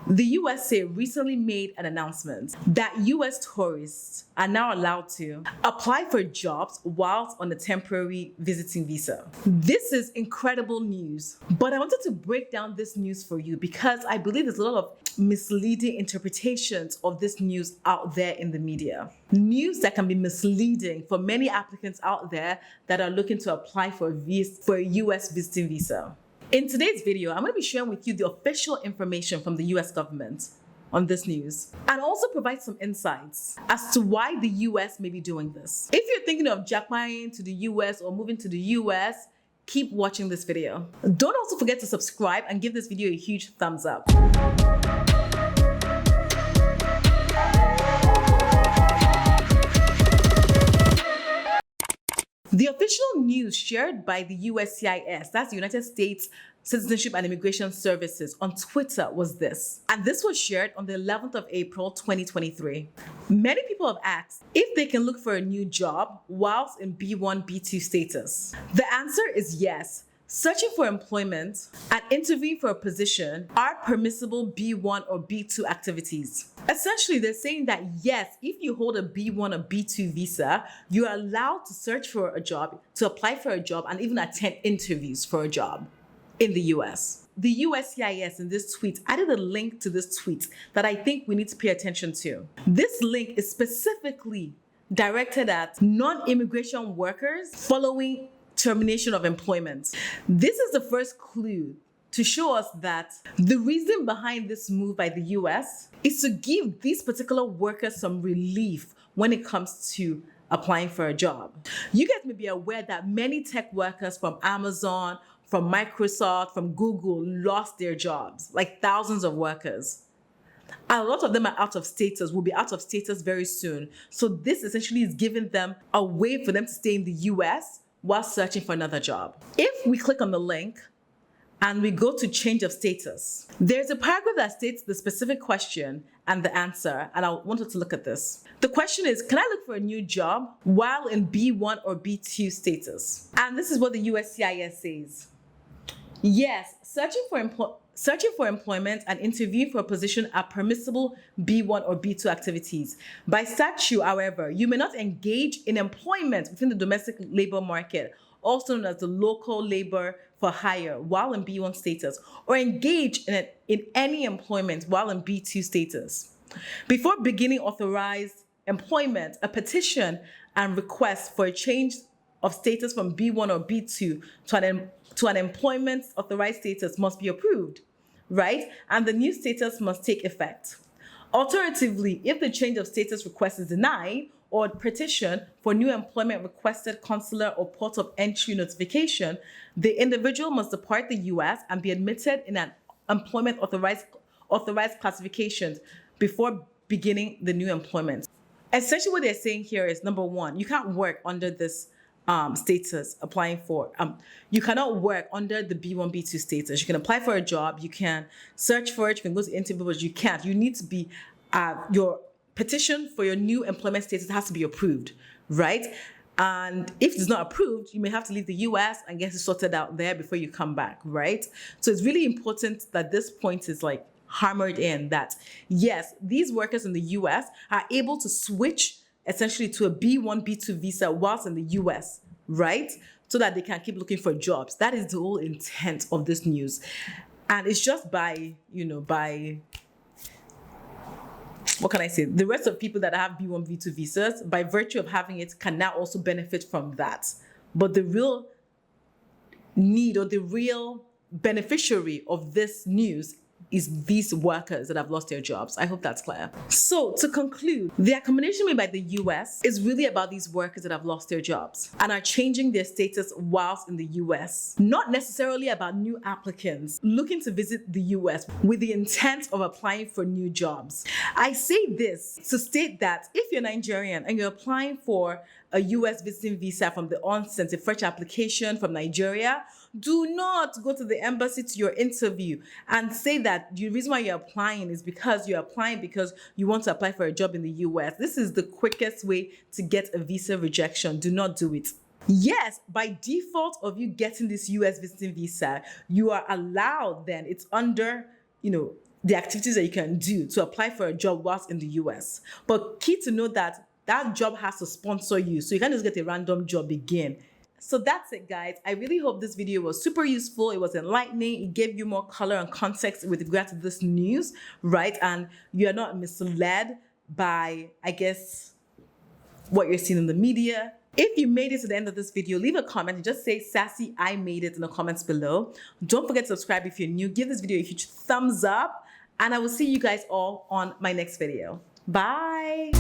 The USA recently made an announcement that US tourists are now allowed to apply for jobs whilst on a temporary visiting visa. This is incredible news, but I wanted to break down this news for you because I believe there's a lot of misleading interpretations of this news out there in the media. News that can be misleading for many applicants out there that are looking to apply for a US visiting visa. In today's video, I'm going to be sharing with you the official information from the US government on this news and also provide some insights as to why the US may be doing this. If you're thinking of jackpying to the US or moving to the US, keep watching this video. Don't also forget to subscribe and give this video a huge thumbs up. The official news shared by the USCIS, that's the United States Citizenship and Immigration Services, on Twitter was this. And this was shared on the 11th of April, 2023. Many people have asked if they can look for a new job whilst in B-1, B-2 status. The answer is yes. Searching for employment and interviewing for a position are permissible B-1 or B-2 activities. Essentially, they're saying that yes, if you hold a B-1 or B-2 visa, you're allowed to search for a job, to apply for a job, and even attend interviews for a job in the US. The USCIS in this tweet added a link to this tweet that I think we need to pay attention to. This link is specifically directed at non-immigration workers following termination of employment. This is the first clue to show us that the reason behind this move by the US is to give these particular workers some relief when it comes to applying for a job. You guys may be aware that many tech workers from Amazon, from Microsoft, from Google lost their jobs, like thousands of workers. A lot of them are out of status, will be out of status very soon. So this essentially is giving them a way for them to stay in the US while searching for another job. If we click on the link and we go to change of status, there's a paragraph that states the specific question and the answer, and I wanted to look at this. The question is, can I look for a new job while in B1 or B2 status? And this is what the USCIS says. Yes, searching for employment and interviewing for a position are permissible B1 or B2 activities. By statute, however, you may not engage in employment within the domestic labor market, also known as the local labor for hire, while in B1 status, or engage in any employment while in B2 status. Before beginning authorized employment, a petition and request for a change of status from B1 or B2 to an employment authorized status must be approved, right? And the new status must take effect. Alternatively, if the change of status request is denied or petition for new employment requested consular or port of entry notification, the individual must depart the US and be admitted in an employment authorized classification before beginning the new employment. Essentially what they're saying here is, number one, you can't work under this status applying for, you cannot work under the B1, B2 status. You can apply for a job, you can search for it, you can go to interview, but you can't. You need to be, your petition for your new employment status has to be approved, right? And if it's not approved, you may have to leave the US and get it sorted out there before you come back, right? So it's really important that this point is like hammered in that, yes, these workers in the US are able to switch essentially to a B1, B2 visa whilst in the US, right? So that they can keep looking for jobs. That is the whole intent of this news. And it's just by, what can I say? The rest of people that have B1, B2 visas, by virtue of having it, can now also benefit from that. But the real need or the real beneficiary of this news is these workers that have lost their jobs. I hope that's clear. So to conclude, the accommodation made by the US is really about these workers that have lost their jobs and are changing their status whilst in the US, not necessarily about new applicants looking to visit the US with the intent of applying for new jobs. I say this to state that if you're Nigerian and you're applying for a US visiting visa from the onset, a fresh application from Nigeria, do not go to the embassy to your interview and say that the reason why you're applying is because you're applying because you want to apply for a job in the US. This is the quickest way to get a visa rejection. Do not do it. Yes, by default of you getting this US visiting visa, you are allowed then, it's under, the activities that you can do to apply for a job whilst in the US. But key to know that that job has to sponsor you. So you can't just get a random job again. So that's it, guys. I really hope this video was super useful. It was enlightening. It gave you more color and context with regard to this news, right? And you're not misled by, I guess, what you're seeing in the media. If you made it to the end of this video, leave a comment and just say, Sassy, I made it in the comments below. Don't forget to subscribe if you're new. Give this video a huge thumbs up. And I will see you guys all on my next video. Bye.